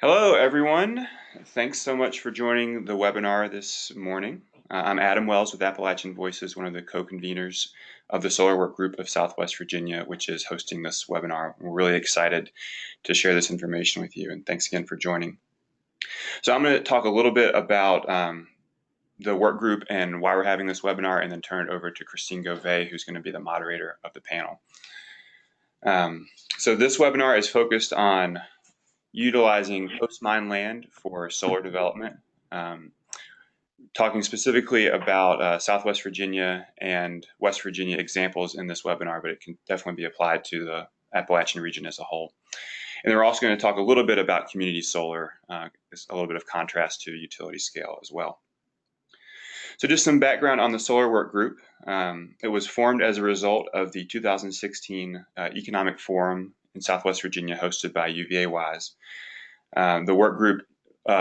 Hello, everyone. Thanks so much for joining the webinar this morning. I'm Adam Wells with Appalachian Voices, one of the co-conveners of the Solar Work Group of Southwest Virginia, which is hosting this webinar. We're really excited to share this information with you, and thanks again for joining. So I'm going to talk a little bit about the work group and why we're having this webinar, and then turn it over to Christine Govey, who's going to be the moderator of the panel. So this webinar is focused on utilizing post-mine land for solar development, talking specifically about Southwest Virginia and West Virginia examples in this webinar, but it can definitely be applied to the Appalachian region as a whole. And then we're also going to talk a little bit about community solar, a little bit of contrast to utility scale as well. So just some background on the Solar Work Group. It was formed as a result of the 2016 Economic Forum in Southwest Virginia hosted by UVA-Wise. The work group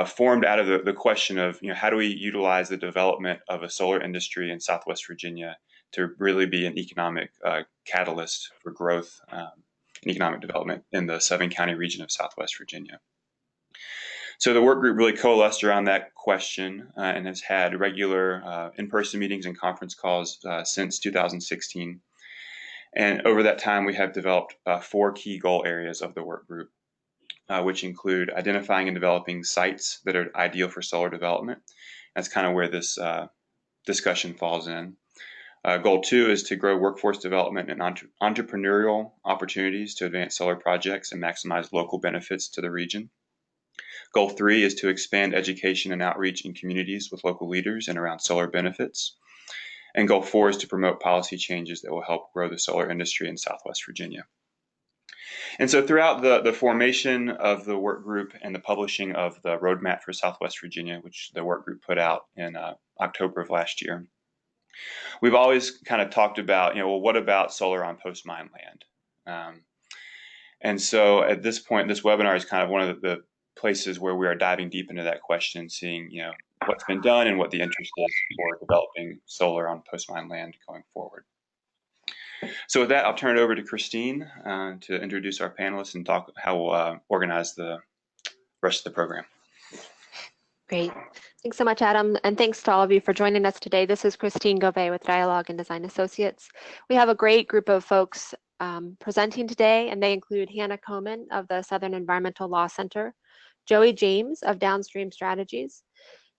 formed out of the question of, how do we utilize the development of a solar industry in Southwest Virginia to really be an economic catalyst for growth and economic development in the 7-county region of Southwest Virginia. So the work group really coalesced around that question and has had regular in-person meetings and conference calls since 2016. And over that time, we have developed 4 key goal areas of the work group, which include identifying and developing sites that are ideal for solar development. That's kind of where this discussion falls in. Goal 2 is to grow workforce development and entrepreneurial opportunities to advance solar projects and maximize local benefits to the region. Goal 3 is to expand education and outreach in communities with local leaders and around solar benefits. And Goal 4 is to promote policy changes that will help grow the solar industry in Southwest Virginia. And so throughout the formation of the work group and the publishing of the roadmap for Southwest Virginia, which the work group put out in October of last year, we've always kind of talked about, well, what about solar on post-mine land? And so at this point, this webinar is kind of one of the places where we are diving deep into that question, seeing, what's been done and what the interest is for developing solar on post-mine land going forward. So with that, I'll turn it over to Christine to introduce our panelists and talk how we'll organize the rest of the program. Great. Thanks so much, Adam. And thanks to all of you for joining us today. This is Christine Govey with Dialogue and Design Associates. We have a great group of folks presenting today, and they include Hannah Coman of the Southern Environmental Law Center, Joey James of Downstream Strategies,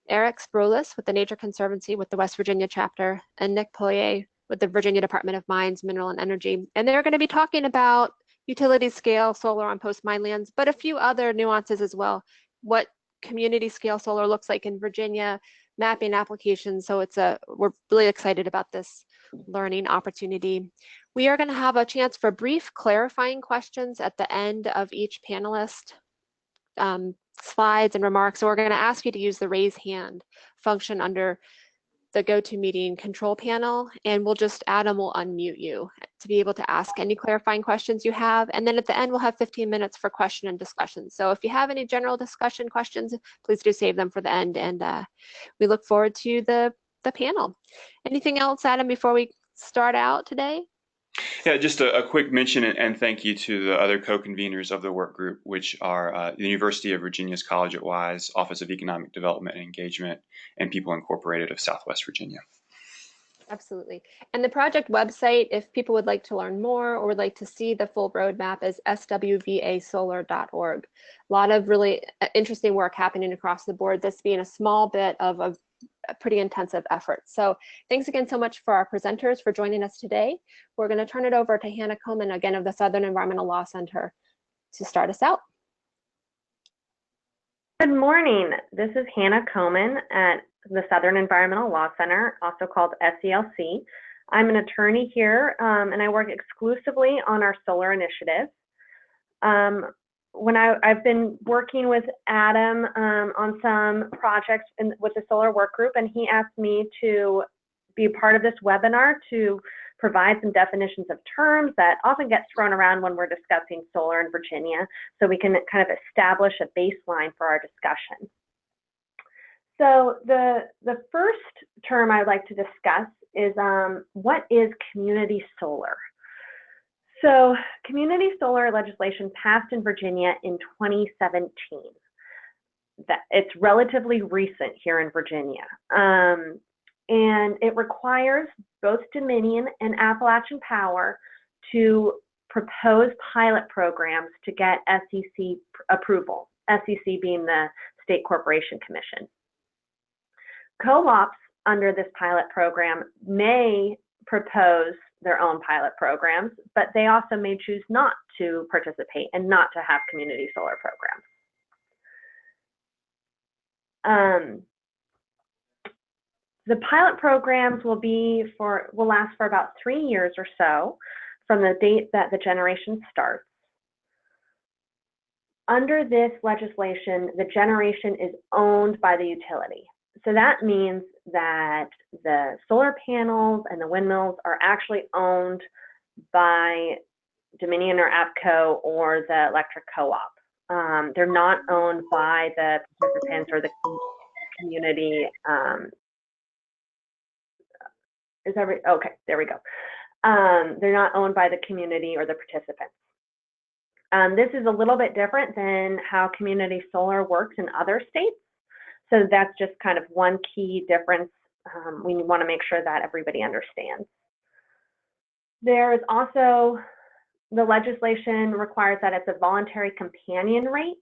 Eric Sproulus with the Nature Conservancy with the West Virginia chapter, and Nick Pollier with the Virginia Department of Mines, Mineral and Energy. And they're going to be talking about utility scale solar on post-mine lands, but a few other nuances as well. What community scale solar looks like in Virginia, mapping applications. So we're really excited about this learning opportunity. We are going to have a chance for brief clarifying questions at the end of each panelist slides and remarks. So we're going to ask you to use the raise hand function under the GoToMeeting control panel, and Adam will unmute you to be able to ask any clarifying questions you have. And then at the end, we'll have 15 minutes for question and discussion. So if you have any general discussion questions, please do save them for the end. And we look forward to the panel. Anything else, Adam, before we start out today? Yeah, just a quick mention and thank you to the other co-conveners of the work group, which are the University of Virginia's College at Wise, Office of Economic Development and Engagement, and People Incorporated of Southwest Virginia. Absolutely. And the project website, if people would like to learn more or would like to see the full roadmap, is swvasolar.org. A lot of really interesting work happening across the board, this being a small bit of a pretty intensive effort. So thanks again so much for our presenters for joining us today. We're going to turn it over to Hannah Coman, again, of the Southern Environmental Law Center, to start us out. Good morning. This is Hannah Coman at the Southern Environmental Law Center, also called SELC. I'm an attorney here, and I work exclusively on our solar initiative. I've been working with Adam on some projects with the solar work group, and he asked me to be a part of this webinar to provide some definitions of terms that often get thrown around when we're discussing solar in Virginia, so we can kind of establish a baseline for our discussion. So the first term I'd like to discuss is what is community solar? So community solar legislation passed in Virginia in 2017. that it's relatively recent here in Virginia. And it requires both Dominion and Appalachian Power to propose pilot programs to get SEC approval, SEC being the State Corporation Commission. Co-ops under this pilot program may propose their own pilot programs, but they also may choose not to participate and not to have community solar programs. The pilot programs will last for about 3 years or so from the date that the generation starts. Under this legislation, the generation is owned by the utility. So that means that the solar panels and the windmills are actually owned by Dominion or APCO or the electric co-op. They're not owned by the participants or the community. Okay, there we go. They're not owned by the community or the participants. This is a little bit different than how community solar works in other states. So that's just kind of one key difference we want to make sure that everybody understands. There is also, the legislation requires that it's a voluntary companion rate,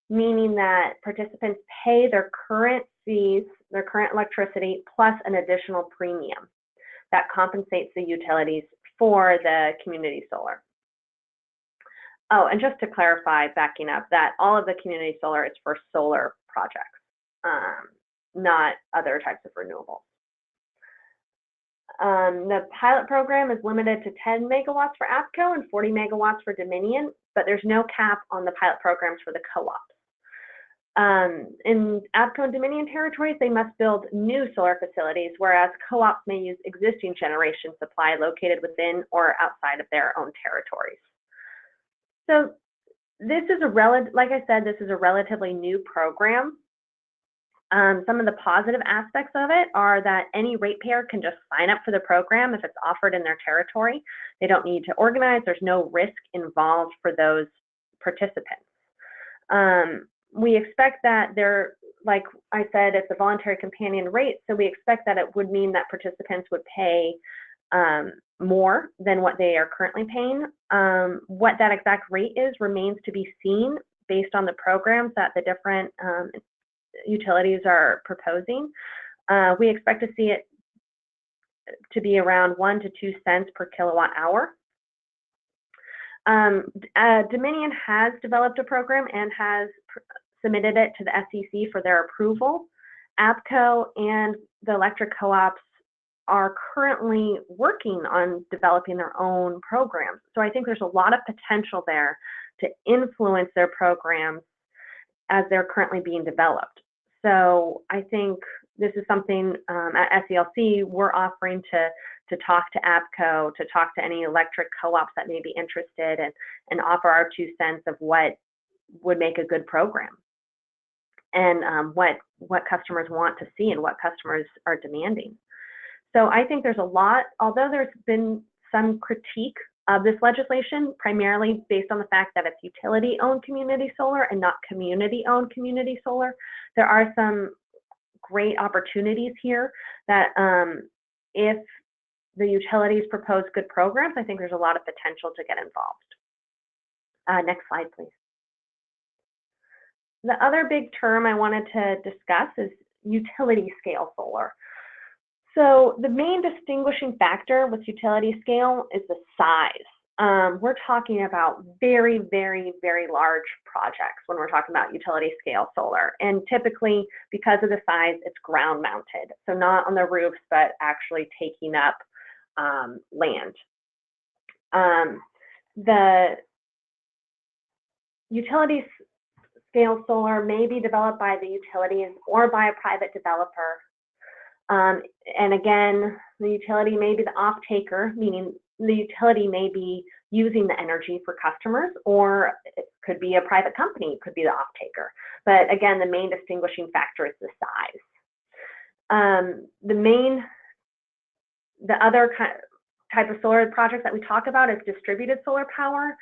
meaning that participants pay their current fees, their current electricity, plus an additional premium that compensates the utilities for the community solar. Oh, and just to clarify, backing up, that all of the community solar is for solar projects, not other types of renewables. The pilot program is limited to 10 megawatts for APCO and 40 megawatts for Dominion, but there's no cap on the pilot programs for the co-ops. In APCO and Dominion territories, they must build new solar facilities, whereas co-ops may use existing generation supply located within or outside of their own territories. So this is like I said, this is a relatively new program. Some of the positive aspects of it are that any ratepayer can just sign up for the program if it's offered in their territory. They don't need to organize. There's no risk involved for those participants. We expect that like I said, it's a voluntary companion rate, so we expect that it would mean that participants would pay more than what they are currently paying. What that exact rate is remains to be seen based on the programs that the different utilities are proposing. We expect to see it to be around 1 to 2 cents per kilowatt hour. Dominion has developed a program and has submitted it to the SEC for their approval. APCO and the electric co-ops are currently working on developing their own programs. So I think there's a lot of potential there to influence their programs as they're currently being developed. So I think this is something at SELC we're offering to talk to APCO, to talk to any electric co-ops that may be interested, and offer our 2 cents of what would make a good program, and what customers want to see and what customers are demanding. So I think there's a lot, although there's been some critique of this legislation, primarily based on the fact that it's utility-owned community solar and not community-owned community solar, there are some great opportunities here that if the utilities propose good programs, I think there's a lot of potential to get involved. Next slide, please. The other big term I wanted to discuss is utility scale solar. So the main distinguishing factor with utility scale is the size. We're talking about very, very, very large projects when we're talking about utility scale solar. And typically, because of the size, it's ground mounted. So not on the roofs, but actually taking up land. The utility scale solar may be developed by the utilities or by a private developer. And again, the utility may be the off-taker, meaning the utility may be using the energy for customers, or it could be a private company, it could be the off-taker. But again, the main distinguishing factor is the size. The other type of solar projects that we talk about is distributed solar power.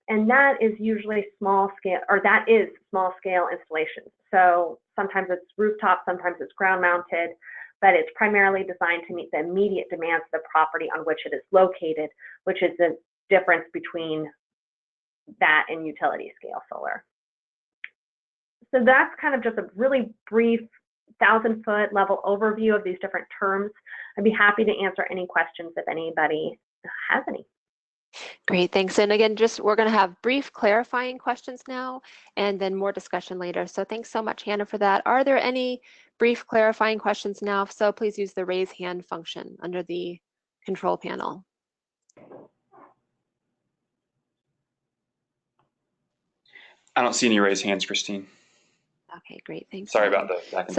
And that is usually small scale, or that is small scale installations. So sometimes it's rooftop, sometimes it's ground mounted, but it's primarily designed to meet the immediate demands of the property on which it is located, which is the difference between that and utility scale solar. So that's kind of just a really brief 1,000-foot level overview of these different terms. I'd be happy to answer any questions if anybody has any. Great, thanks. And again, we're going to have brief clarifying questions now and then more discussion later. So thanks so much, Hannah, for that. Are there any brief clarifying questions now? If so, please use the raise hand function under the control panel. I don't see any raised hands, Christine. Okay, great, thanks. Sorry about the back and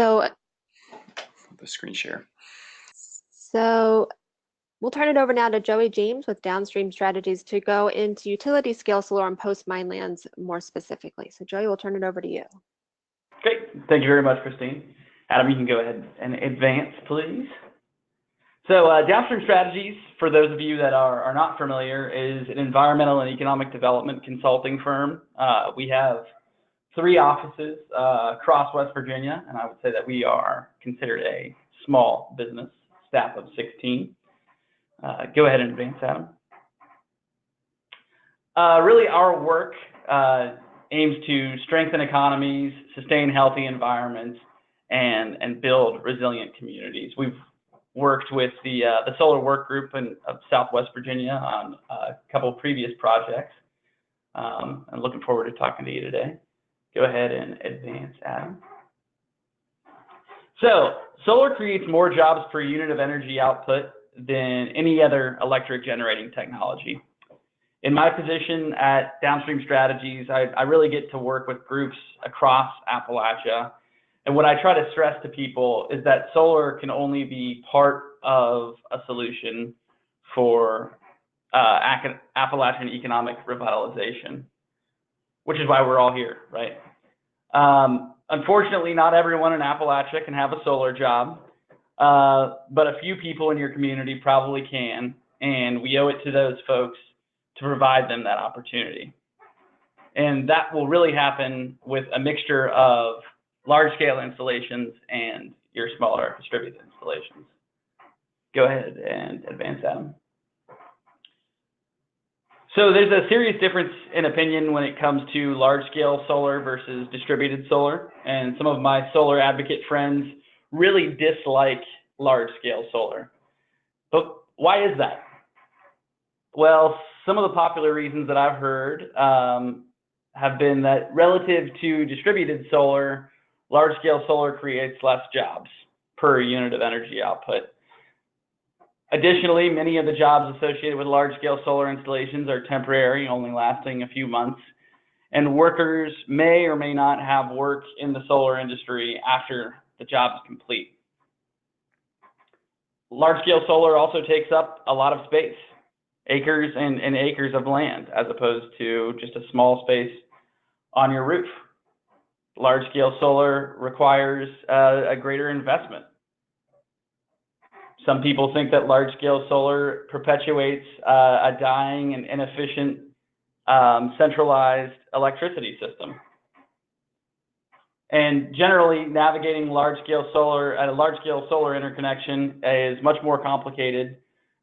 the screen share. So we'll turn it over now to Joey James with Downstream Strategies to go into utility scale solar on post-mine lands more specifically. So Joey, we'll turn it over to you. Great. Thank you very much, Christine. Adam, you can go ahead and advance, please. So Downstream Strategies, for those of you that are not familiar, is an environmental and economic development consulting firm. We have 3 offices across West Virginia, and I would say that we are considered a small business, staff of 16. Go ahead and advance, Adam. Really, our work aims to strengthen economies, sustain healthy environments, and build resilient communities. We've worked with the Solar Work Group of Southwest Virginia on a couple of previous projects. I'm looking forward to talking to you today. Go ahead and advance, Adam. So solar creates more jobs per unit of energy output than any other electric generating technology. In my position at Downstream Strategies, I really get to work with groups across Appalachia. And what I try to stress to people is that solar can only be part of a solution for Appalachian economic revitalization, which is why we're all here, right? Unfortunately, not everyone in Appalachia can have a solar job, but a few people in your community probably can, and we owe it to those folks to provide them that opportunity. And that will really happen with a mixture of large-scale installations and your smaller distributed installations. Go ahead and advance, Adam. So there's a serious difference in opinion when it comes to large-scale solar versus distributed solar, and some of my solar advocate friends really dislike large-scale solar. But why is that? Well, some of the popular reasons that I've heard have been that relative to distributed solar, large-scale solar creates less jobs per unit of energy output. Additionally, many of the jobs associated with large-scale solar installations are temporary, only lasting a few months, and workers may or may not have work in the solar industry after the job is complete. Large-scale solar also takes up a lot of space, acres and acres of land, as opposed to just a small space on your roof. Large-scale solar requires a greater investment. Some people think that large-scale solar perpetuates a dying and inefficient centralized electricity system. And generally, navigating large-scale solar at a large-scale solar interconnection is much more complicated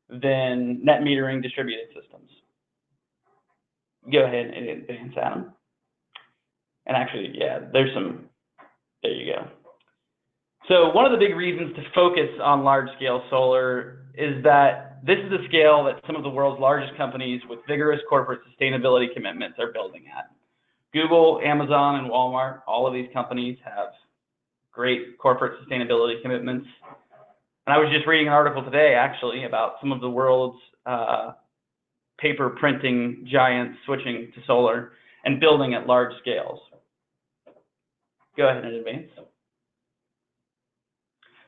than net metering distributed systems. Go ahead and advance, Adam. And actually, yeah, there you go. So one of the big reasons to focus on large-scale solar is that this is the scale that some of the world's largest companies with vigorous corporate sustainability commitments are building at. Google, Amazon, and Walmart, all of these companies have great corporate sustainability commitments. And I was just reading an article today, actually, about some of the world's paper printing giants switching to solar and building at large scales. Go ahead and advance.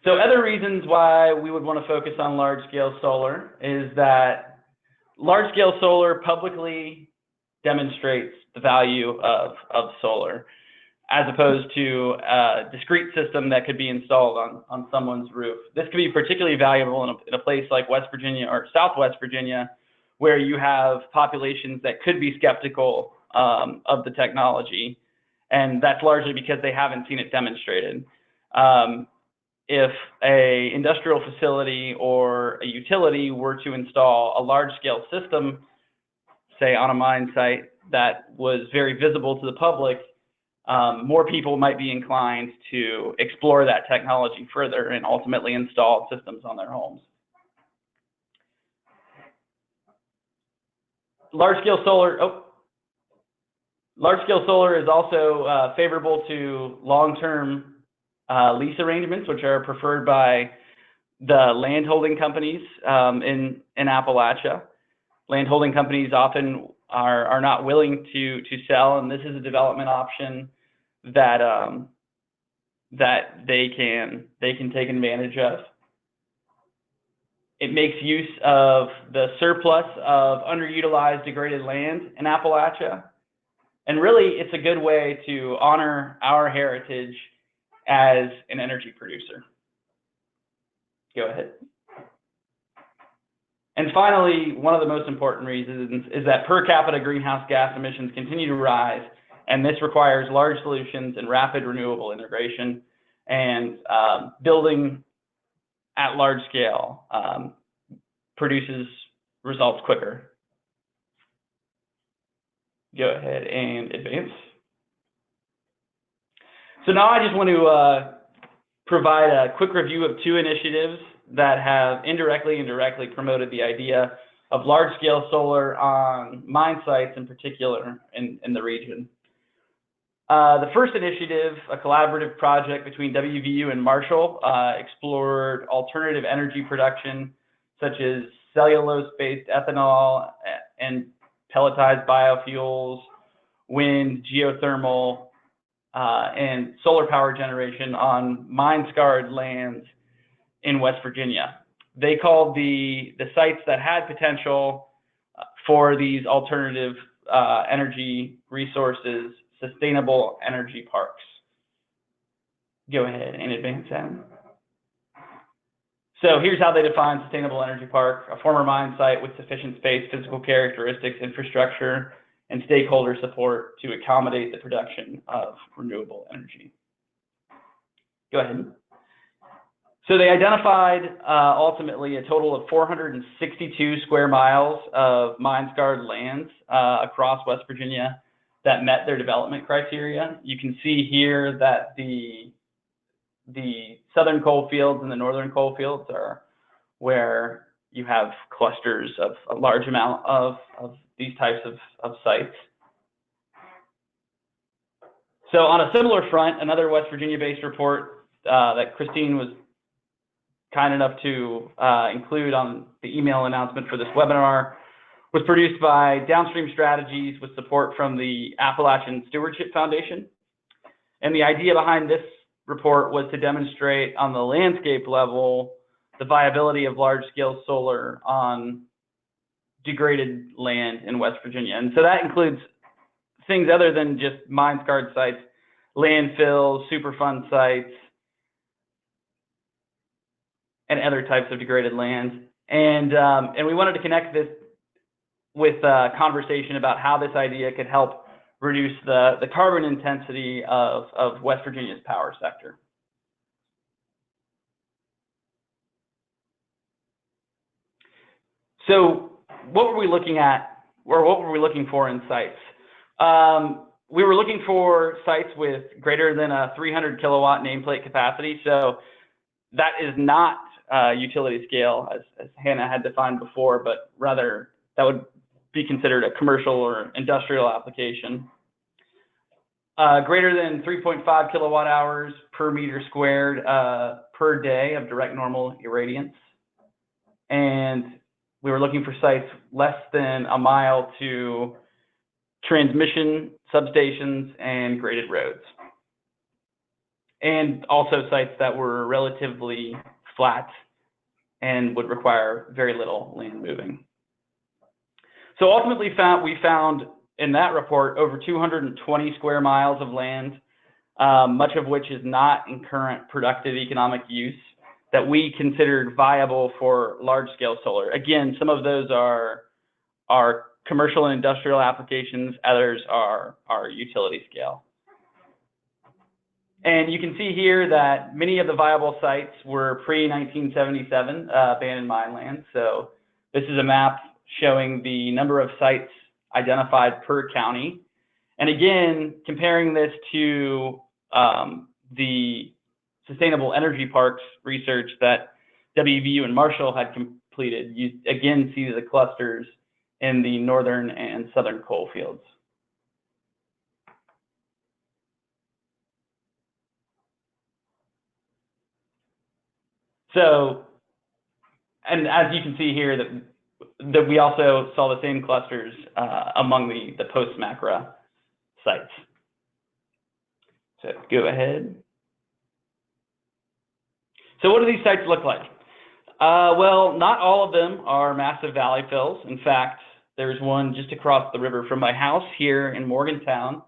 So other reasons why we would want to focus on large-scale solar is that large-scale solar publicly demonstrates the value of solar, as opposed to a discrete system that could be installed on someone's roof. This could be particularly valuable in a place like West Virginia or Southwest Virginia, where you have populations that could be skeptical of the technology, and that's largely because they haven't seen it demonstrated. If a industrial facility or a utility were to install a large-scale system, say on a mine site, that was very visible to the public, more people might be inclined to explore that technology further and ultimately install systems on their homes. Large-scale solar is also favorable to long-term lease arrangements, which are preferred by the landholding companies in Appalachia. Landholding companies often are not willing to sell, and this is a development option that that they can take advantage of. It makes use of the surplus of underutilized degraded land in Appalachia, and really it's a good way to honor our heritage as an energy producer. Go ahead. And finally, one of the most important reasons is that per capita greenhouse gas emissions continue to rise, and this requires large solutions and rapid renewable integration, and building at large scale produces results quicker. Go ahead and advance. So now I just want to provide a quick review of two initiatives that have indirectly and directly promoted the idea of large-scale solar on mine sites, in particular in the region. The first initiative, a collaborative project between WVU and Marshall, explored alternative energy production such as cellulose-based ethanol and pelletized biofuels, wind, geothermal, and solar power generation on mine-scarred lands in West Virginia. They called the sites that had potential for these alternative energy resources sustainable energy parks. Go ahead and advance, Adam. So here's how they define sustainable energy park: a former mine site with sufficient space, physical characteristics, infrastructure, and stakeholder support to accommodate the production of renewable energy. Go ahead. So they identified ultimately a total of 462 square miles of mine-scarred lands across West Virginia that met their development criteria. You can see here that the southern coal fields and the northern coal fields are where you have clusters of a large amount of these types of sites. So on a similar front, another West Virginia-based report that Christine was kind enough to include on the email announcement for this webinar was produced by Downstream Strategies with support from the Appalachian Stewardship Foundation. And the idea behind this report was to demonstrate on the landscape level the viability of large-scale solar on degraded land in West Virginia. And so that includes things other than just mine-scarred sites, landfills, Superfund sites, and other types of degraded land. And we wanted to connect this with a conversation about how this idea could help reduce the carbon intensity of West Virginia's power sector. So what were we looking at, or what were we looking for in sites? We were looking for sites with greater than a 300 kilowatt nameplate capacity. So that is not utility scale, as Hannah had defined before, but rather that would be considered a commercial or industrial application. Greater than 3.5 kilowatt hours per meter squared per day of direct normal irradiance. And we were looking for sites less than a mile to transmission substations and graded roads. And also sites that were relatively flat and would require very little land moving. So ultimately we found in that report over 220 square miles of land, much of which is not in current productive economic use, that we considered viable for large-scale solar. Again, some of those are are commercial and industrial applications. Others are utility scale. And you can see here that many of the viable sites were pre-1977 abandoned mine lands. So this is a map showing the number of sites identified per county. And again, comparing this to the Sustainable Energy Parks research that WVU and Marshall had completed, you again see the clusters in the northern and southern coal fields. So, and as you can see here, that we also saw the same clusters among the post-MACRA sites. So go ahead. So what do these sites look like? Well, not all of them are massive valley fills. In fact, there's one just across the river from my house here in Morgantown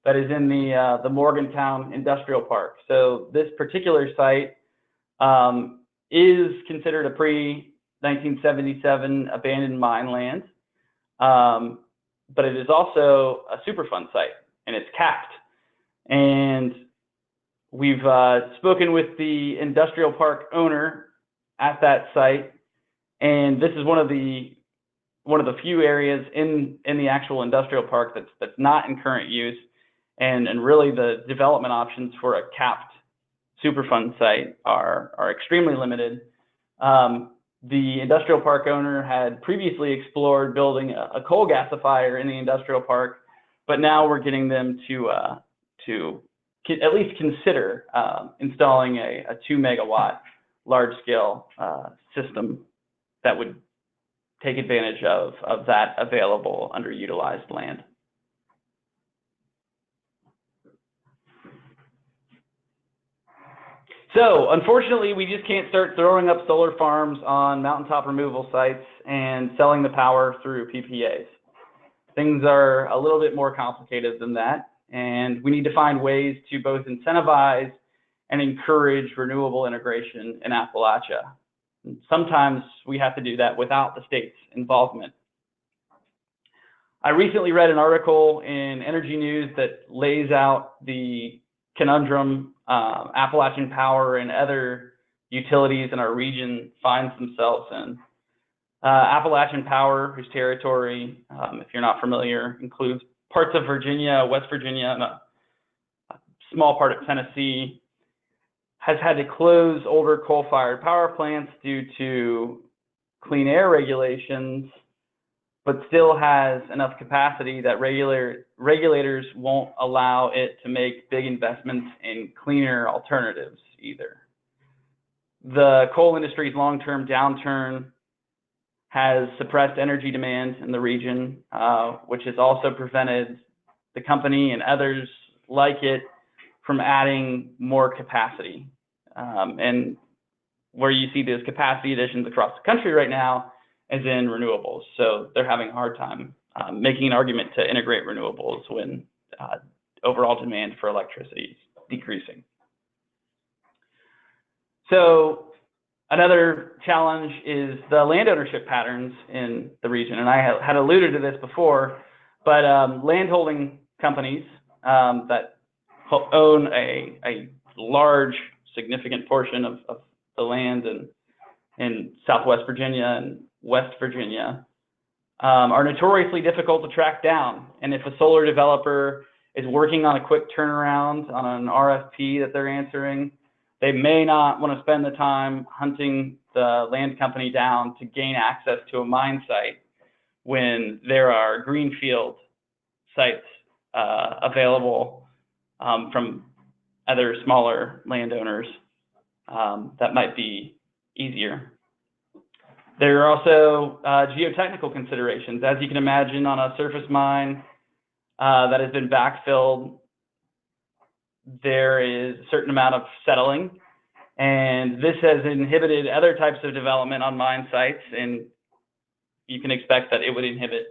that is in the Morgantown Industrial Park. So this particular site is considered a pre-1977 abandoned mine land, but it is also a Superfund site, and it's capped. And we've spoken with the industrial park owner at that site, and this is one of the few areas in the actual industrial park that's not in current use, and really the development options for a capped Superfund site are extremely limited. The industrial park owner had previously explored building a coal gasifier in the industrial park, but now we're getting them to at least consider installing a 2 megawatt large-scale system that would take advantage of that available underutilized land. So unfortunately, we just can't start throwing up solar farms on mountaintop removal sites and selling the power through PPAs. Things are a little bit more complicated than that, and we need to find ways to both incentivize and encourage renewable integration in Appalachia. And sometimes we have to do that without the state's involvement. I recently read an article in Energy News that lays out the conundrum Appalachian Power and other utilities in our region finds themselves in. Appalachian Power, whose territory, if you're not familiar, includes parts of Virginia, West Virginia, and a small part of Tennessee, has had to close older coal-fired power plants due to clean air regulations, but still has enough capacity that regulators won't allow it to make big investments in cleaner alternatives either. The coal industry's long-term downturn has suppressed energy demand in the region, which has also prevented the company and others like it from adding more capacity. And where you see those capacity additions across the country right now is in renewables. So they're having a hard time making an argument to integrate renewables when overall demand for electricity is decreasing. So another challenge is the land ownership patterns in the region. And I had alluded to this before, but landholding companies that own a large, significant portion of the land in Southwest Virginia and West Virginia are notoriously difficult to track down. And if a solar developer is working on a quick turnaround on an RFP that they're answering, they may not want to spend the time hunting the land company down to gain access to a mine site when there are greenfield sites available from other smaller landowners that might be easier. There are also geotechnical considerations. As you can imagine, on a surface mine that has been backfilled, there is a certain amount of settling, and this has inhibited other types of development on mine sites, and you can expect that it would inhibit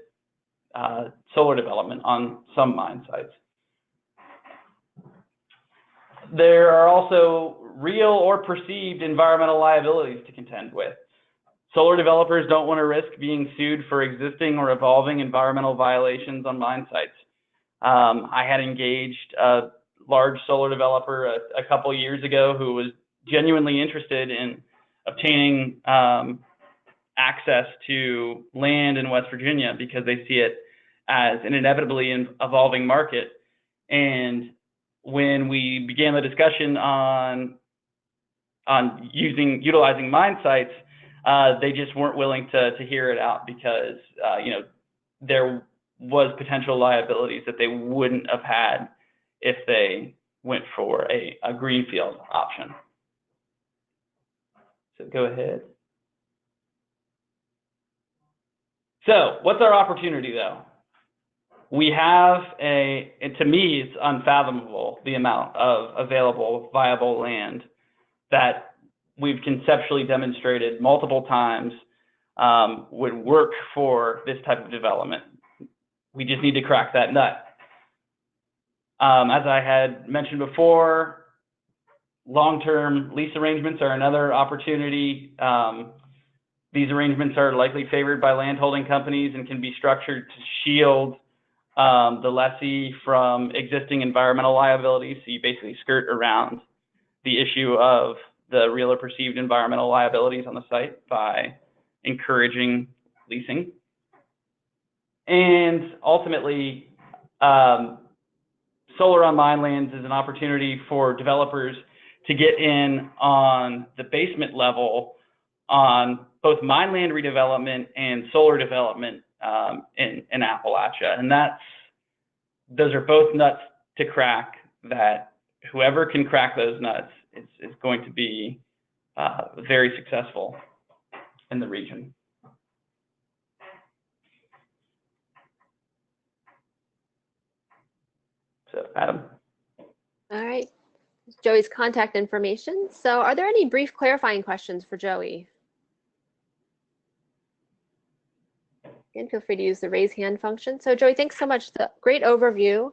solar development on some mine sites. There are also real or perceived environmental liabilities to contend with. Solar developers don't want to risk being sued for existing or evolving environmental violations on mine sites. I had engaged a large solar developer a couple years ago who was genuinely interested in obtaining access to land in West Virginia because they see it as an inevitably evolving market. And when we began the discussion on utilizing mine sites, they just weren't willing to hear it out because there was potential liabilities that they wouldn't have had if they went for a greenfield option. So go ahead. So what's our opportunity though? We have and to me, it's unfathomable the amount of available viable land that we've conceptually demonstrated multiple times would work for this type of development. We just need to crack that nut. As I had mentioned before, long-term lease arrangements are another opportunity. These arrangements are likely favored by landholding companies and can be structured to shield the lessee from existing environmental liabilities. So you basically skirt around the issue of the real or perceived environmental liabilities on the site by encouraging leasing. And ultimately, solar on mine lands is an opportunity for developers to get in on the basement level on both mine land redevelopment and solar development in Appalachia. And those are both nuts to crack that whoever can crack those nuts is going to be very successful in the region. So, Adam. All right. Joey's contact information. So are there any brief clarifying questions for Joey? Again, feel free to use the raise hand function. So Joey, thanks so much. Great overview.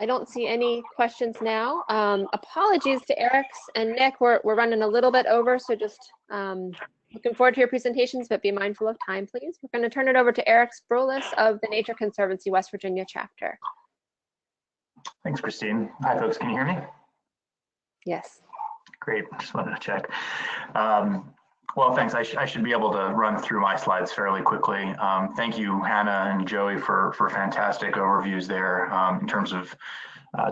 I don't see any questions now. Apologies to Eric and Nick. We're running a little bit over, so just looking forward to your presentations, but be mindful of time, please. We're going to turn it over to Eric Sproulus of the Nature Conservancy West Virginia chapter. Thanks, Christine. Hi, folks. Can you hear me? Yes. Great. Just wanted to check. Well, thanks. I should be able to run through my slides fairly quickly. Thank you, Hannah and Joey, for fantastic overviews there in terms of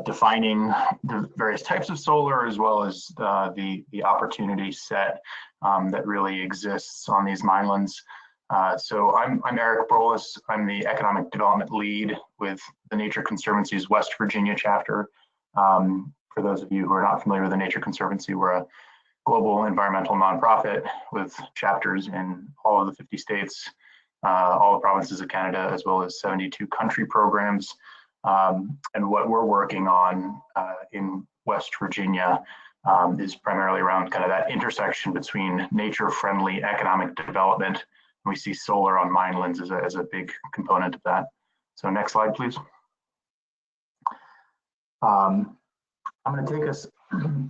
defining the various types of solar, as well as the opportunity set that really exists on these minelands. So I'm Eric Sproulus. I'm the economic development lead with the Nature Conservancy's West Virginia chapter. For those of you who are not familiar with the Nature Conservancy, we're a global environmental nonprofit with chapters in all of the 50 states, all the provinces of Canada, as well as 72 country programs. And what we're working on in West Virginia is primarily around kind of that intersection between nature-friendly economic development. We see solar on minelands as a big component of that. So next slide, please. I'm going to take us,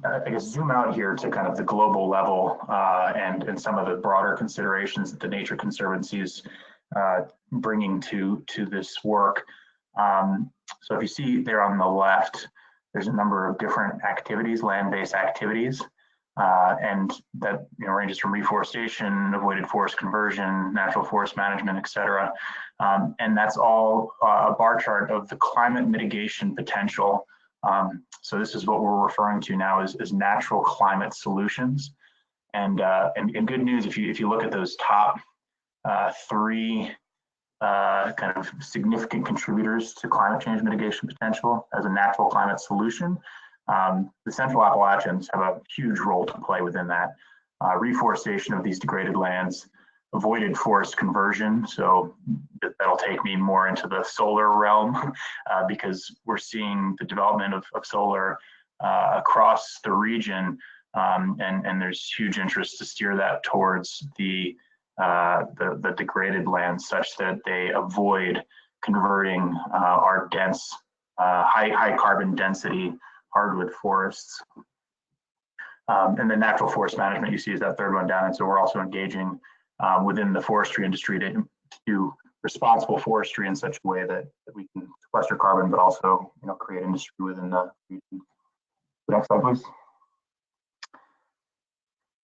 I guess, zoom out here to kind of the global level and some of the broader considerations that the Nature Conservancy is bringing to this work. So if you see there on the left, there's a number of different activities, land-based activities, and that ranges from reforestation, avoided forest conversion, natural forest management, et cetera. And that's all a bar chart of the climate mitigation potential. So this is what we're referring to now as natural climate solutions. And good news, if you look at those top three kind of significant contributors to climate change mitigation potential as a natural climate solution, the Central Appalachians have a huge role to play within that. Reforestation of these degraded lands, avoided forest conversion. So that'll take me more into the solar realm because we're seeing the development of solar across the region, and there's huge interest to steer that towards the degraded lands such that they avoid converting our dense, high carbon density hardwood forests. And then natural forest management you see is that third one down. And so we're also engaging within the forestry industry to do responsible forestry in such a way that we can sequester carbon, but also create industry within the region. Next slide, please.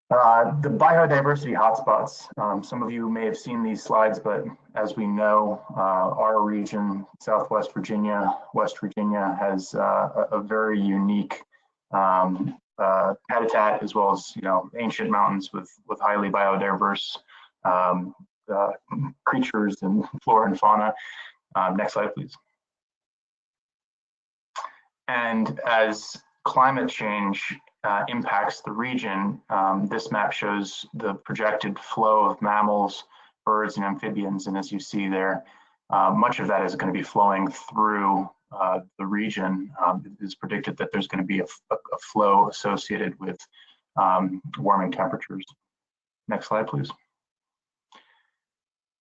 The biodiversity hotspots. Some of you may have seen these slides, but as we know, our region, Southwest Virginia, West Virginia, has a very unique habitat, as well as ancient mountains with highly biodiverse creatures and flora and fauna. Next slide, please. And as climate change impacts the region, this map shows the projected flow of mammals, birds, and amphibians. And as you see there, much of that is going to be flowing through the region. It is predicted that there's going to be a flow associated with warming temperatures. Next slide, please.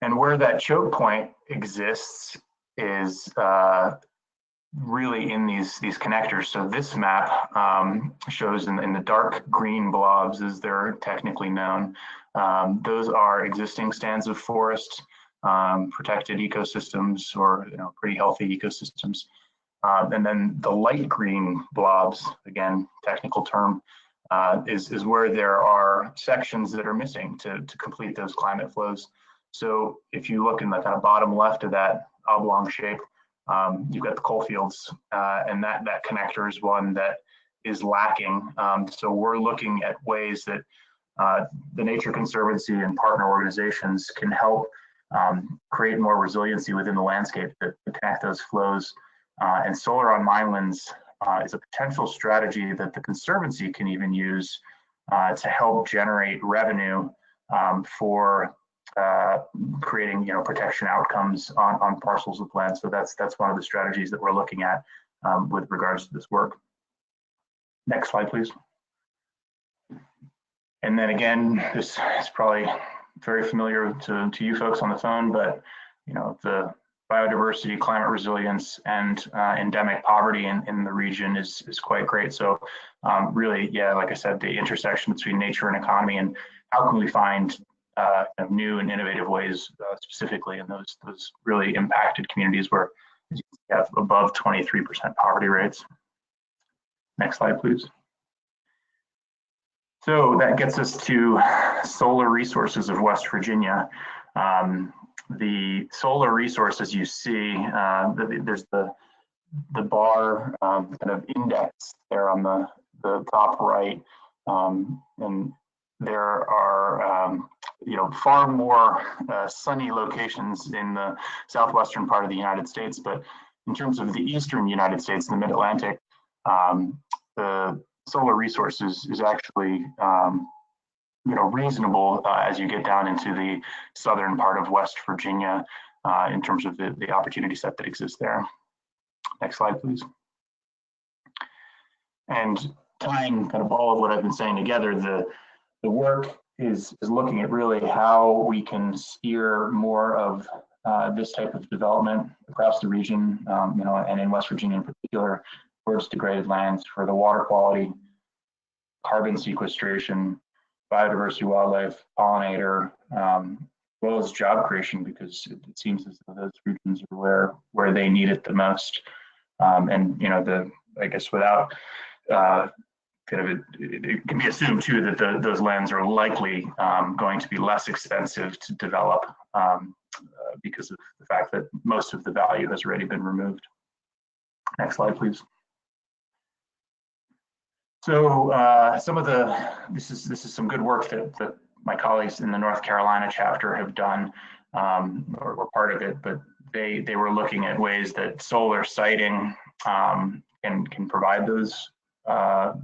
And where that choke point exists is really in these connectors. So this map shows in the dark green blobs, as they're technically known. Those are existing stands of forest, protected ecosystems, or pretty healthy ecosystems. And then the light green blobs, again, technical term, is where there are sections that are missing to complete those climate flows. So if you look in the kind of bottom left of that oblong shape, you've got the coal fields, and that connector is one that is lacking. So we're looking at ways that the Nature Conservancy and partner organizations can help create more resiliency within the landscape to connect those flows. And solar on minelands is a potential strategy that the Conservancy can even use to help generate revenue for creating protection outcomes on parcels of land. So that's one of the strategies that we're looking at with regards to this work. Next slide, please. And then again, this is probably very familiar to you folks on the phone, but the biodiversity, climate resilience, and endemic poverty in the region is quite great. So really, yeah, like I said, the intersection between nature and economy, and how can we find new and innovative ways, specifically in those really impacted communities where you have above 23% poverty rates. Next slide, please. So that gets us to solar resources of West Virginia. The solar resources you see, there's the bar kind of index there on the top right, and there are far more sunny locations in the southwestern part of the United States, but in terms of the eastern United States, the Mid-Atlantic, the solar resources is actually reasonable as you get down into the southern part of West Virginia in terms of the opportunity set that exists there. Next slide, please. And tying kind of all of what I've been saying together, the work is looking at really how we can steer more of this type of development across the region, and in West Virginia in particular, towards degraded lands for the water quality, carbon sequestration, biodiversity, wildlife, pollinator, as well as job creation, because it seems as though those regions are where they need it the most. And I guess without it can be assumed too that those lands are likely going to be less expensive to develop because of the fact that most of the value has already been removed. Next slide, please. So this is some good work that my colleagues in the North Carolina chapter have done, or were part of it, but they were looking at ways that solar siting can provide those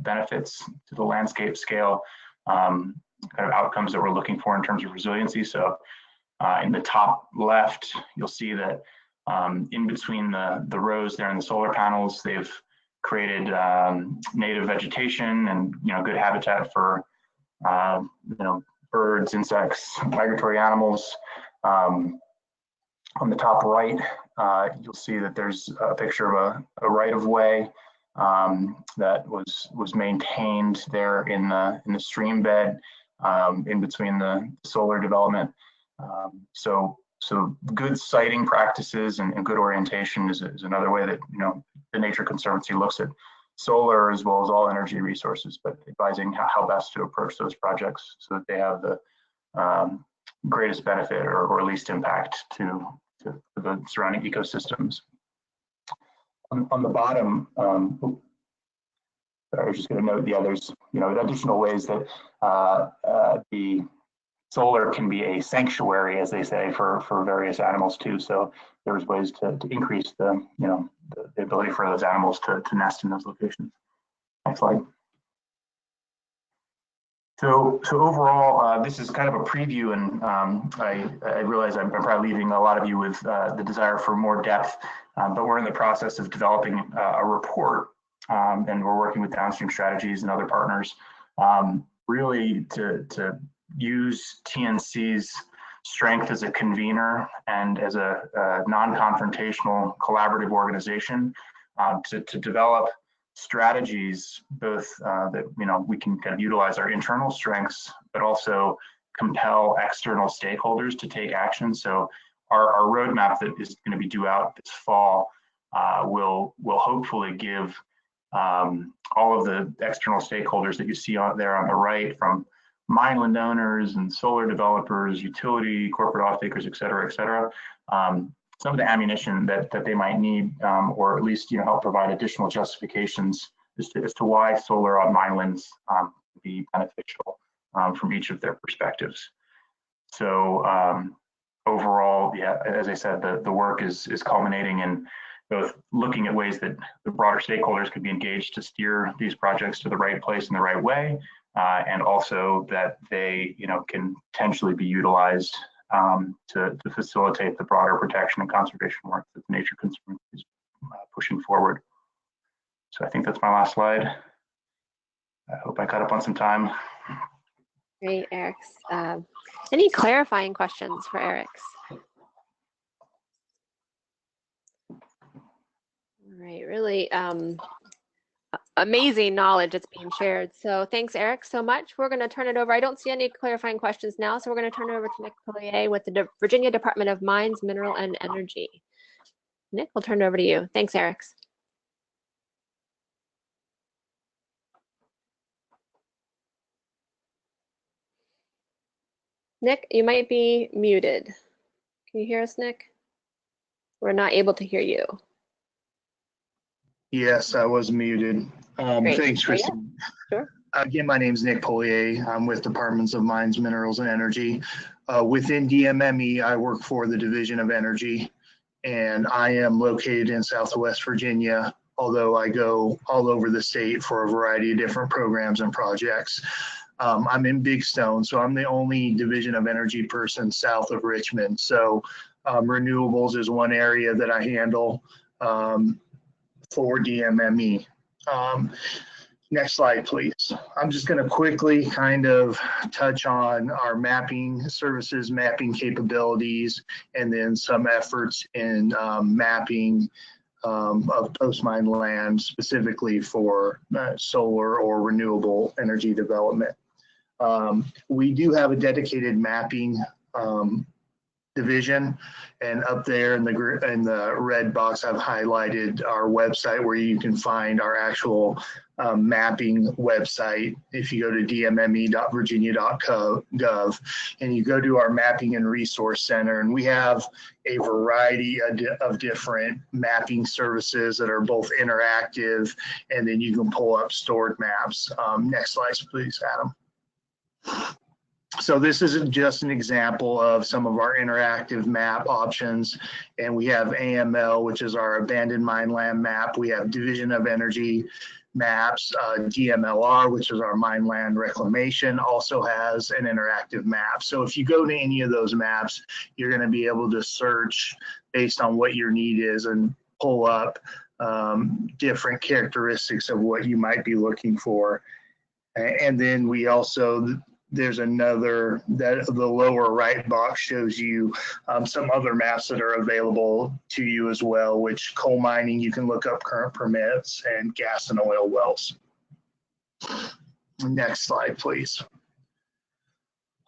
benefits to the landscape scale, kind of outcomes that we're looking for in terms of resiliency. So in the top left, you'll see that in between the rows there in the solar panels, they've created native vegetation and good habitat for birds, insects, migratory animals. On the top right, you'll see that there's a picture of a right-of-way that was maintained there in the stream bed in between the solar development. So good siting practices and good orientation is another way that, the Nature Conservancy looks at solar as well as all energy resources, but advising how best to approach those projects so that they have the greatest benefit or least impact to the surrounding ecosystems. On the bottom, I was just going to note, there's additional ways that the solar can be a sanctuary, as they say, for various animals too. So there's ways to increase the ability for those animals to nest in those locations. Next slide. So overall, this is kind of a preview, and I realize I'm probably leaving a lot of you with the desire for more depth, but we're in the process of developing a report, and we're working with Downstream Strategies and other partners, really to use TNC's strength as a convener and as a non-confrontational collaborative organization to develop strategies, both that we can kind of utilize our internal strengths, but also compel external stakeholders to take action. So our roadmap that is going to be due out this fall will hopefully give all of the external stakeholders that you see out there on the right, from mineland owners and solar developers, utility, corporate off-takers, et cetera, some of the ammunition that they might need, or at least help provide additional justifications as to why solar on minelands would be beneficial from each of their perspectives. So overall, as I said, the work is culminating in both looking at ways that the broader stakeholders could be engaged to steer these projects to the right place in the right way, and also that they can potentially be utilized to facilitate the broader protection and conservation work that the Nature Conservancy is pushing forward. So I think that's my last slide. I hope I caught up on some time. Great, Eric. Any clarifying questions for Eric? All right, really amazing knowledge that's being shared. So thanks, Eric, so much. We're going to turn it over. I don't see any clarifying questions now, so we're going to turn it over to Nick Pullier with the Virginia Department of Mines, Mineral, and Energy. Nick, we'll turn it over to you. Thanks, Eric. Nick, you might be muted. Can you hear us, Nick? We're not able to hear you. Yes, I was muted. Thanks, Christine. Sure. Again, my name is Nick Pullier. I'm with Departments of Mines, Minerals, and Energy. Within DMME, I work for the Division of Energy, and I am located in Southwest Virginia, although I go all over the state for a variety of different programs and projects. I'm in Big Stone, so I'm the only Division of Energy person south of Richmond. So renewables is one area that I handle for DMME. Next slide, please. I'm just going to quickly kind of touch on our mapping services, mapping capabilities, and then some efforts in mapping of post-mine land specifically for solar or renewable energy development. We do have a dedicated mapping division, and up there in the red box I've highlighted our website where you can find our actual mapping website. If you go to dmme.virginia.gov and you go to our mapping and resource center, and we have a variety of different mapping services that are both interactive, and then you can pull up stored maps. Next slide, please, Adam. So this isn't just an example of some of our interactive map options, and we have AML, which is our abandoned mine land map. We have Division of Energy maps. DMLR, which is our mine land reclamation, also has an interactive map. So if you go to any of those maps, you're going to be able to search based on what your need is and pull up different characteristics of what you might be looking for. And then we also, there's another, that the lower right box shows you some other maps that are available to you as well, which coal mining, you can look up current permits, and gas and oil wells. Next slide, please.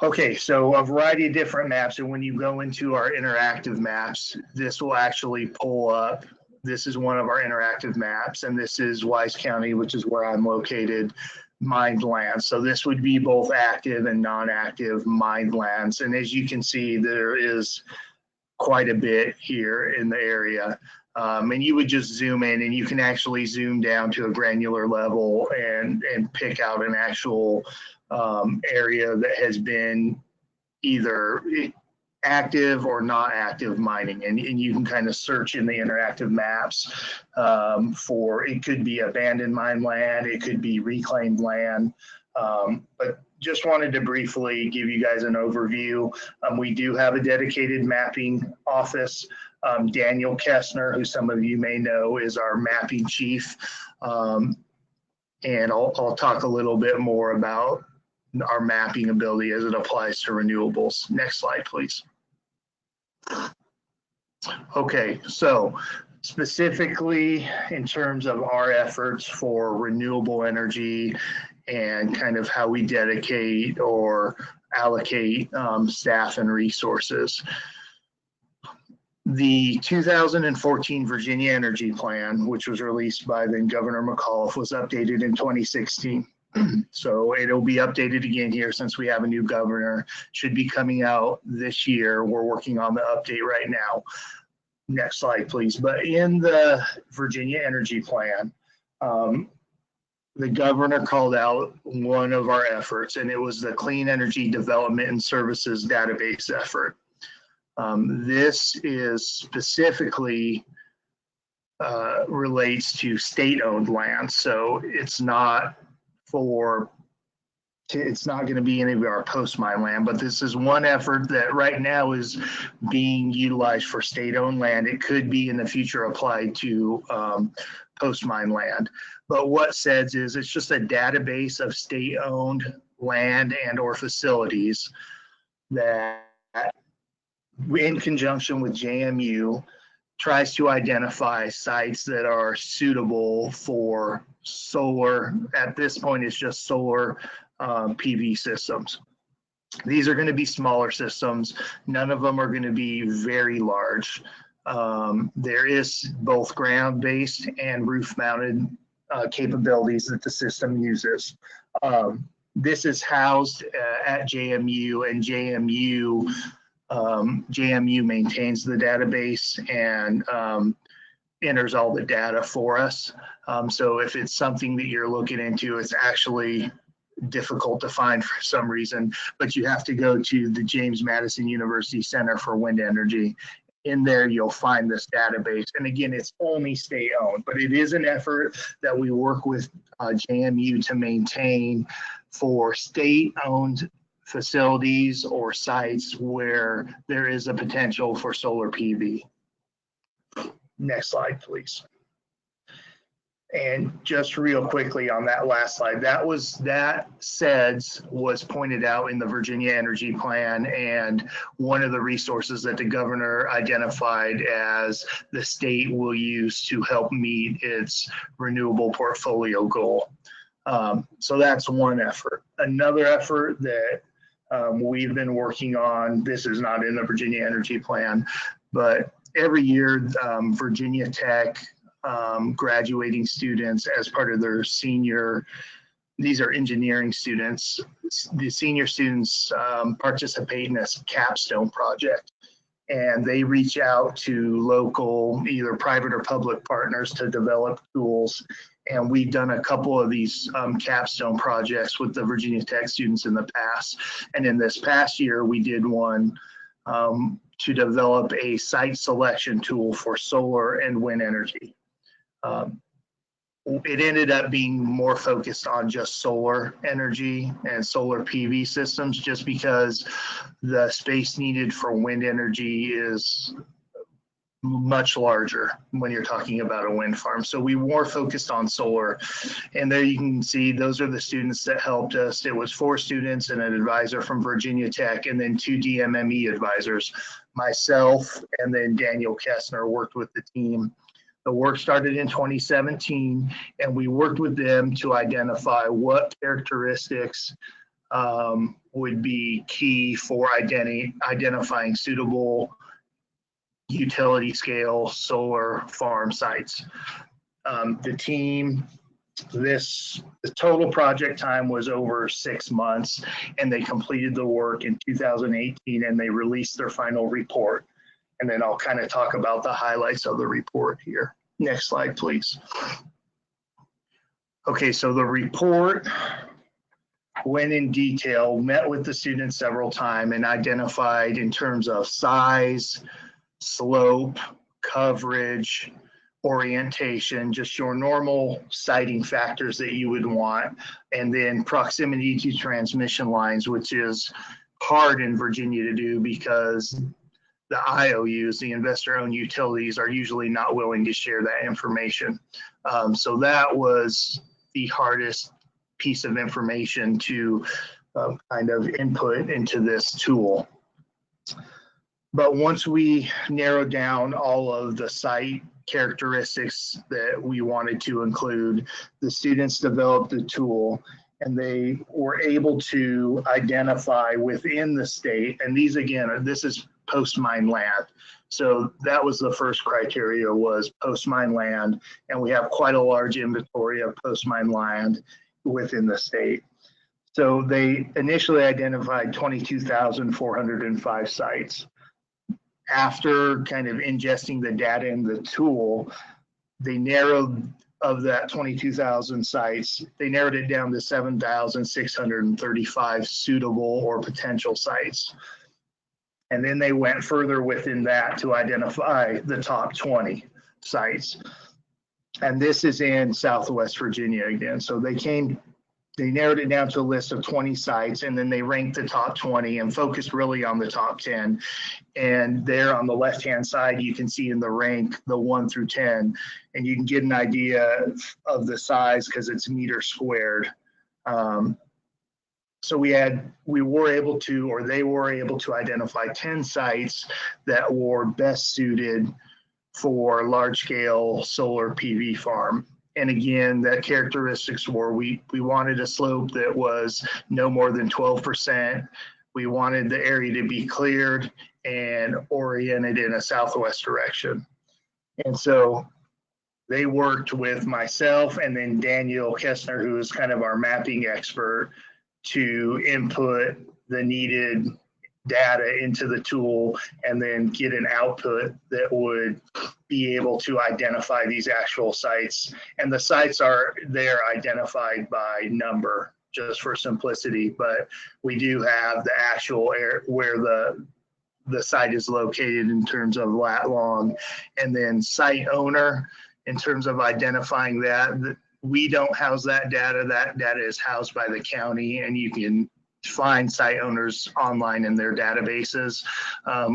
Okay, so a variety of different maps, and when you go into our interactive maps, this will actually pull up. This is one of our interactive maps, and this is Wise County, which is where I'm located, mined lands. So this would be both active and non-active mined lands. And as you can see, there is quite a bit here in the area. And you would just zoom in, and you can actually zoom down to a granular level and pick out an actual area that has been either active or not active mining. And you can kind of search in the interactive maps for, it could be abandoned mine land, it could be reclaimed land. But just wanted to briefly give you guys an overview. We do have a dedicated mapping office. Daniel Kessner, who some of you may know, is our mapping chief. And I'll talk a little bit more about our mapping ability as it applies to renewables. Next slide, please. Okay, so specifically in terms of our efforts for renewable energy and kind of how we dedicate or allocate staff and resources. The 2014 Virginia Energy Plan, which was released by then Governor McAuliffe, was updated in 2016. So it'll be updated again here since we have a new governor. Should be coming out this year. We're working on the update right now. Next slide, please. But in the Virginia Energy Plan, the governor called out one of our efforts, and it was the Clean Energy Development and Services Database effort. This is specifically relates to state-owned land, so it's not going to be any of our post-mine land, but this is one effort that right now is being utilized for state-owned land. It could be in the future applied to post-mine land. But what SEDS is, it's just a database of state-owned land and or facilities that, in conjunction with JMU, tries to identify sites that are suitable for solar. At this point, it's just solar PV systems. These are going to be smaller systems. None of them are going to be very large. There is both ground-based and roof-mounted capabilities that the system uses. This is housed at JMU, and JMU maintains the database and enters all the data for us. So if it's something that you're looking into, it's actually difficult to find for some reason, but you have to go to the James Madison University Center for Wind Energy. In there, you'll find this database. And again, it's only state-owned, but it is an effort that we work with JMU to maintain for state-owned facilities or sites where there is a potential for solar PV. Next slide, please. And just real quickly on that last slide, that SEDS was pointed out in the Virginia Energy Plan, and one of the resources that the governor identified as the state will use to help meet its renewable portfolio goal. So that's one effort. Another effort that we've been working on, this is not in the Virginia Energy Plan, but every year Virginia Tech graduating students, as part of their senior, these are engineering students, the senior students participate in this capstone project, and they reach out to local either private or public partners to develop tools. And we've done a couple of these capstone projects with the Virginia Tech students in the past. And in this past year, we did one to develop a site selection tool for solar and wind energy. It ended up being more focused on just solar energy and solar PV systems, just because the space needed for wind energy is much larger when you're talking about a wind farm. So we more focused on solar. And there you can see those are the students that helped us. It was 4 students and an advisor from Virginia Tech, and then 2 DMME advisors. Myself and then Daniel Kessner worked with the team. The work started in 2017, and we worked with them to identify what characteristics would be key for identifying suitable utility scale solar farm sites. The team, the total project time was over 6 months, and they completed the work in 2018, and they released their final report. And then I'll kind of talk about the highlights of the report here. Next slide, please. Okay, so the report went in detail, met with the students several times, and identified in terms of size, slope, coverage, orientation, just your normal siting factors that you would want, and then proximity to transmission lines, which is hard in Virginia to do because the IOUs, the investor-owned utilities, are usually not willing to share that information. So that was the hardest piece of information to kind of input into this tool. But once we narrowed down all of the site characteristics that we wanted to include, the students developed a tool, and they were able to identify within the state, and these again, this is post-mine land. So that was the first criteria, was post-mine land, and we have quite a large inventory of post-mine land within the state. So they initially identified 22,405 sites. After kind of ingesting the data in the tool, they narrowed, of that 22,000 sites, they narrowed it down to 7,635 suitable or potential sites. And then they went further within that to identify the top 20 sites. And this is in Southwest Virginia again. So they narrowed it down to a list of 20 sites, and then they ranked the top 20 and focused really on the top 10. And there on the left-hand side, you can see in the rank, the 1 through 10, and you can get an idea of the size because it's meter squared. So they were able to identify 10 sites that were best suited for large-scale solar PV farm. And again, that characteristics were, we wanted a slope that was no more than 12%. We wanted the area to be cleared and oriented in a southwest direction. And so they worked with myself and then Daniel Kessner, who is kind of our mapping expert, to input the needed data into the tool and then get an output that would be able to identify these actual sites. And the sites are there identified by number, just for simplicity, but we do have the actual where the site is located in terms of lat long, and then site owner in terms of identifying that. We don't house that data. That data is housed by the county, and you can find site owners online in their databases,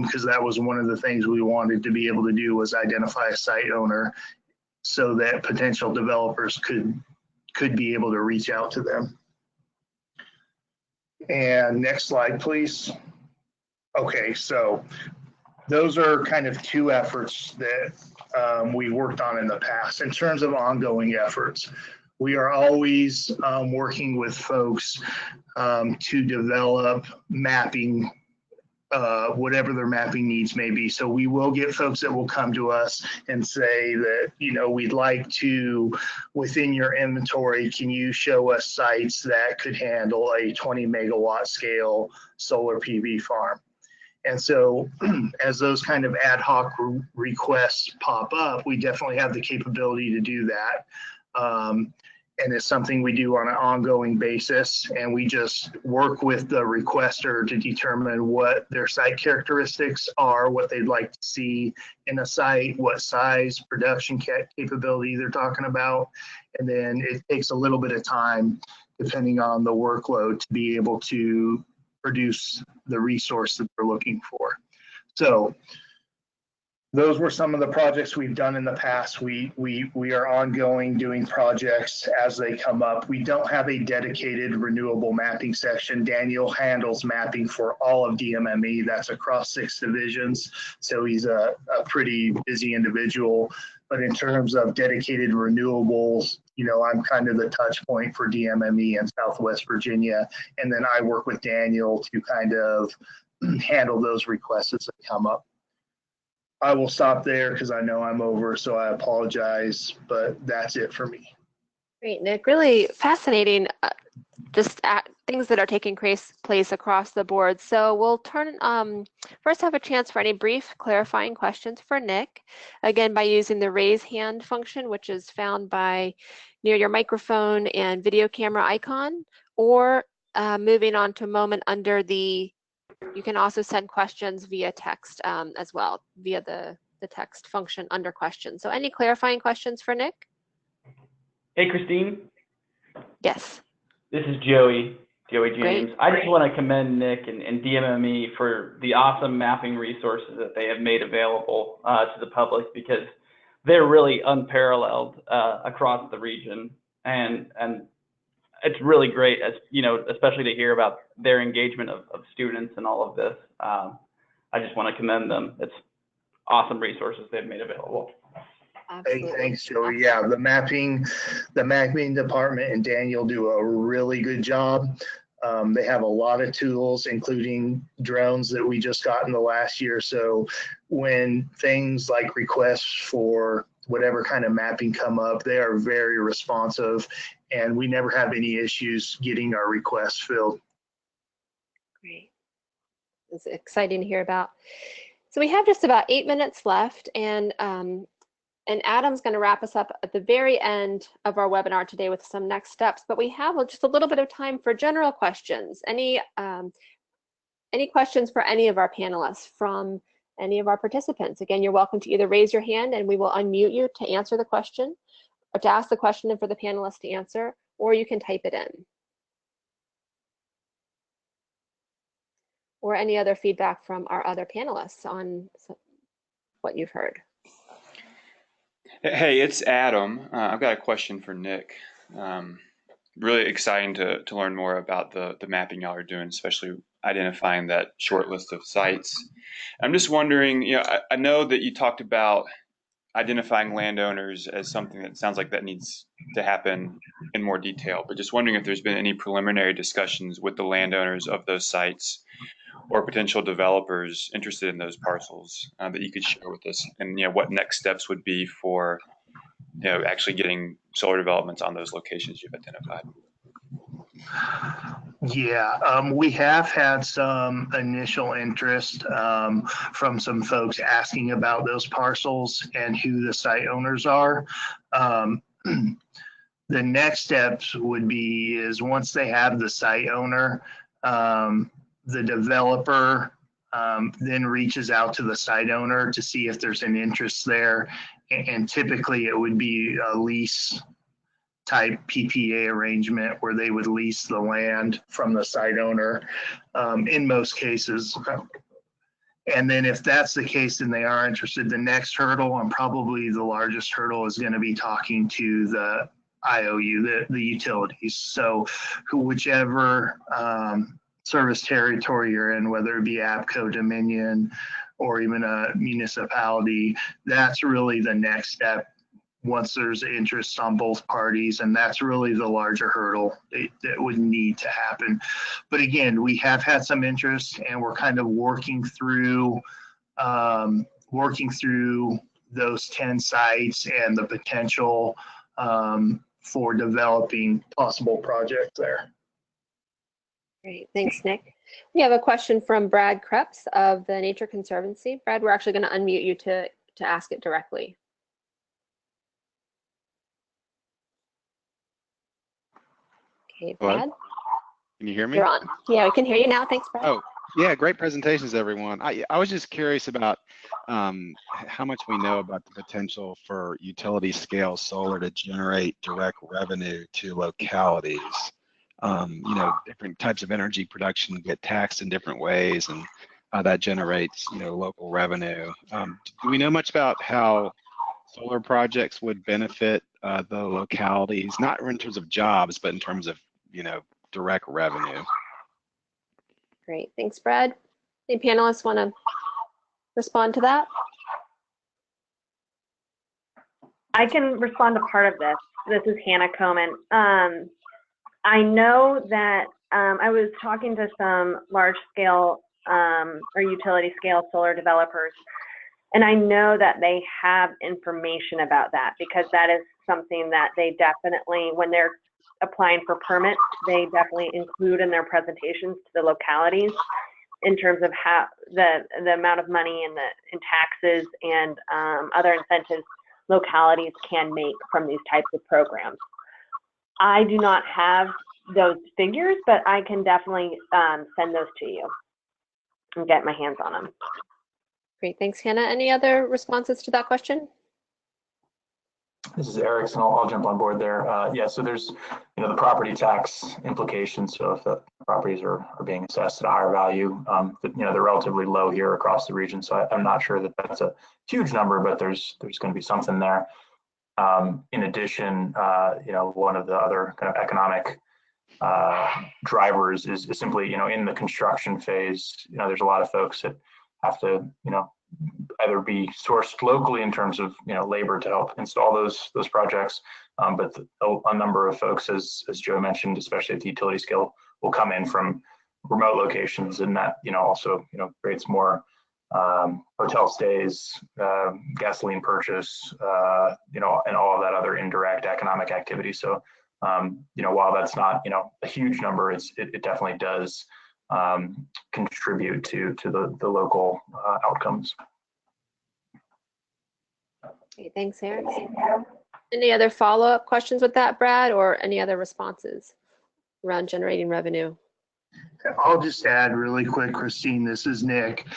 because that was one of the things we wanted to be able to do, was identify a site owner so that potential developers could be able to reach out to them. And next slide, please. Okay, so those are kind of two efforts that we worked on in the past. In terms of ongoing efforts, we are always working with folks to develop mapping, whatever their mapping needs may be. So we will get folks that will come to us and say that, you know, we'd like to, within your inventory, can you show us sites that could handle a 20 megawatt scale solar PV farm? And so as those kind of ad hoc requests pop up, we definitely have the capability to do that. And it's something we do on an ongoing basis. And we just work with the requester to determine what their site characteristics are, what they'd like to see in a site, what size, production capability they're talking about. And then it takes a little bit of time, depending on the workload, to be able to produce the resource that they're looking for. So those were some of the projects we've done in the past. We are ongoing doing projects as they come up. We don't have a dedicated renewable mapping section. Daniel handles mapping for all of DMME. That's across 6 divisions. So he's a pretty busy individual. But in terms of dedicated renewables, you know, I'm kind of the touch point for DMME and Southwest Virginia. And then I work with Daniel to kind of handle those requests as they come up. I will stop there because I know I'm over, so I apologize, but that's it for me. Great, Nick. Really fascinating, things that are taking place across the board. So we'll first have a chance for any brief clarifying questions for Nick, again, by using the raise hand function, which is found near your microphone and video camera icon, or moving on to a moment under you can also send questions via text as well, via the text function under questions. So any clarifying questions for Nick? Hey, Christine. Yes. This is Joey James. Great. I just want to commend Nick and DMME for the awesome mapping resources that they have made available to the public, because they're really unparalleled across the region. And it's really great, as you know, especially to hear about their engagement of students and all of this. I just want to commend them. It's awesome resources they've made available. Absolutely. Hey, thanks, Joey. Yeah, the mapping department and Daniel do a really good job. They have a lot of tools, including drones that we just got in the last year. So when things like requests for whatever kind of mapping come up, they are very responsive, and we never have any issues getting our requests filled. Great. It's exciting to hear about. So we have just about 8 minutes left, and Adam's going to wrap us up at the very end of our webinar today with some next steps, but we have just a little bit of time for general questions. Any questions for any of our panelists from any of our participants? Again, you're welcome to either raise your hand and we will unmute you to answer the question, or to ask the question and for the panelists to answer, or you can type it in. Or any other feedback from our other panelists on what you've heard. Hey, it's Adam. I've got a question for Nick. Really exciting to learn more about the mapping y'all are doing, especially identifying that short list of sites. I'm just wondering, you know, I know that you talked about identifying landowners as something that sounds like that needs to happen in more detail, but just wondering if there's been any preliminary discussions with the landowners of those sites or potential developers interested in those parcels that you could share with us, and what next steps would be for actually getting solar developments on those locations you've identified. Yeah, we have had some initial interest from some folks asking about those parcels and who the site owners are. The next steps would be once they have the site owner, the developer then reaches out to the site owner to see if there's an interest there. And typically it would be a lease type PPA arrangement where they would lease the land from the site owner in most cases. And then if that's the case, then they are interested. The next hurdle, and probably the largest hurdle, is going to be talking to the IOU, the utilities. So whichever service territory you're in, whether it be APCO, Dominion, or even a municipality, that's really the next step once there's interest on both parties, and that's really the larger hurdle that would need to happen. But again, we have had some interest, and we're kind of working through those 10 sites and the potential for developing possible projects there. Great, thanks, Nick. We have a question from Brad Krebs of the Nature Conservancy. Brad, we're actually going to unmute you to ask it directly. Okay, Brad. Hello? Can you hear me? You're on. Yeah, we can hear you now. Thanks, Brad. Oh, yeah, great presentations, everyone. I was just curious about how much we know about the potential for utility scale solar to generate direct revenue to localities. Different types of energy production get taxed in different ways, and that generates, local revenue. Do we know much about how solar projects would benefit the localities, not in terms of jobs, but in terms of, direct revenue? Great, thanks, Brad. Any panelists want to respond to that? I can respond to part of this. This is Hannah Coman. I know that I was talking to some large-scale or utility-scale solar developers, and I know that they have information about that because that is something that they definitely, when they're applying for permits, they definitely include in their presentations to the localities in terms of how the amount of money in taxes and other incentives localities can make from these types of programs. I do not have those figures, but I can definitely send those to you and get my hands on them. Great, thanks, Hannah. Any other responses to that question? This is Eric, and I'll jump on board there. Yeah, so there's, the property tax implications. So if the properties are being assessed at a higher value, they're relatively low here across the region. So I'm not sure that that's a huge number, but there's going to be something there. In addition, one of the other kind of economic drivers is simply, in the construction phase, there's a lot of folks that have to, either be sourced locally in terms of, labor to help install those projects, but a number of folks, as Joe mentioned, especially at the utility scale, will come in from remote locations, and that, also, creates more hotel stays, gasoline purchase, and all of that other indirect economic activity. So, while that's not, a huge number, it definitely does contribute to the local outcomes. Okay, thanks, Eric. Any other follow-up questions with that, Brad, or any other responses around generating revenue? I'll just add really quick, Christine, this is Nick.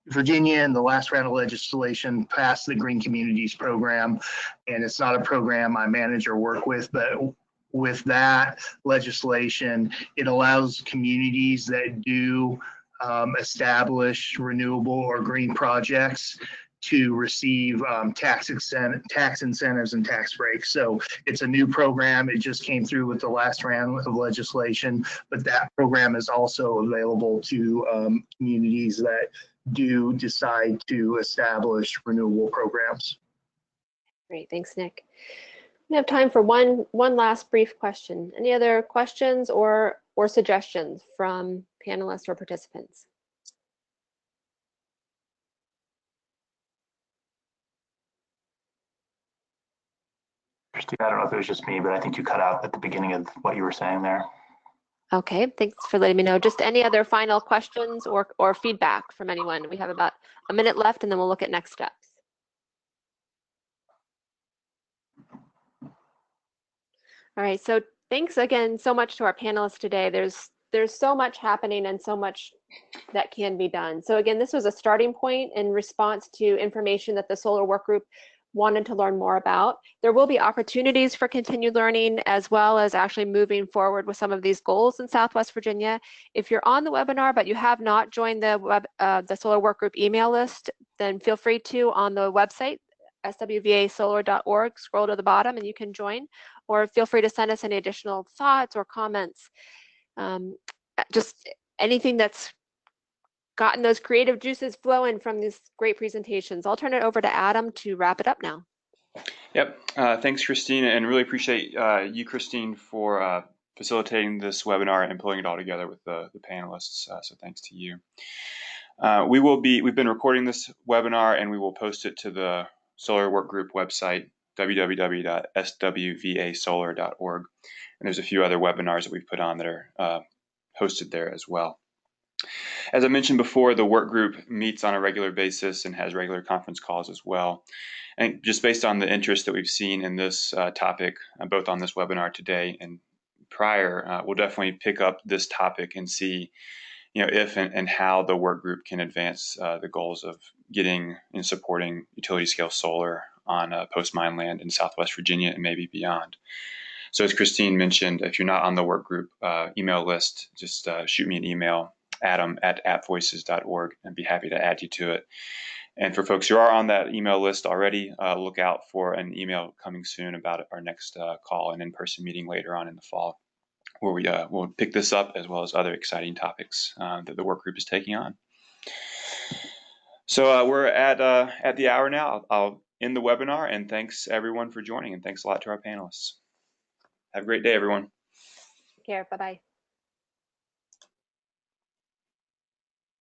Virginia in the last round of legislation passed the Green Communities program, and it's not a program I manage or work with, but with that legislation, it allows communities that do establish renewable or green projects to receive tax incentives and tax breaks. So it's a new program. It just came through with the last round of legislation, but that program is also available to communities that do decide to establish renewable programs. Great, thanks, Nick. We have time for one last brief question. Any other questions or suggestions from panelists or participants? Christine, I don't know if it was just me, but I think you cut out at the beginning of what you were saying there. Okay, thanks for letting me know. Just any other final questions or feedback from anyone? We have about a minute left, and then we'll look at next steps. All right, so thanks again so much to our panelists today. There's so much happening and so much that can be done. So again, this was a starting point in response to information that the Solar Work Group wanted to learn more about. There will be opportunities for continued learning as well as actually moving forward with some of these goals in Southwest Virginia. If you're on the webinar but you have not joined the Solar Work Group email list, then feel free to on the website, swvasolar.org, scroll to the bottom and you can join, or feel free to send us any additional thoughts or comments. Just anything that's gotten those creative juices flowing from these great presentations. I'll turn it over to Adam to wrap it up now. Yep, thanks, Christine, and really appreciate you, Christine, for facilitating this webinar and pulling it all together with the panelists, so thanks to you. We've been recording this webinar and we will post it to the Solar Work Group website, www.swvasolar.org. And there's a few other webinars that we've put on that are hosted there as well. As I mentioned before, the work group meets on a regular basis and has regular conference calls as well. And just based on the interest that we've seen in this topic, both on this webinar today and prior, we'll definitely pick up this topic and see, if and how the work group can advance the goals of getting and supporting utility scale solar on post-mine land in Southwest Virginia and maybe beyond. So as Christine mentioned, if you're not on the work group email list, just shoot me an email adam@appvoices.org, and be happy to add you to it. And for folks who are on that email list already, look out for an email coming soon about our next call and in-person meeting later on in the fall, where we will pick this up as well as other exciting topics that the work group is taking on. So we're at the hour now. I'll end the webinar, and thanks everyone for joining, and thanks a lot to our panelists. Have a great day, everyone. Take care. Bye-bye.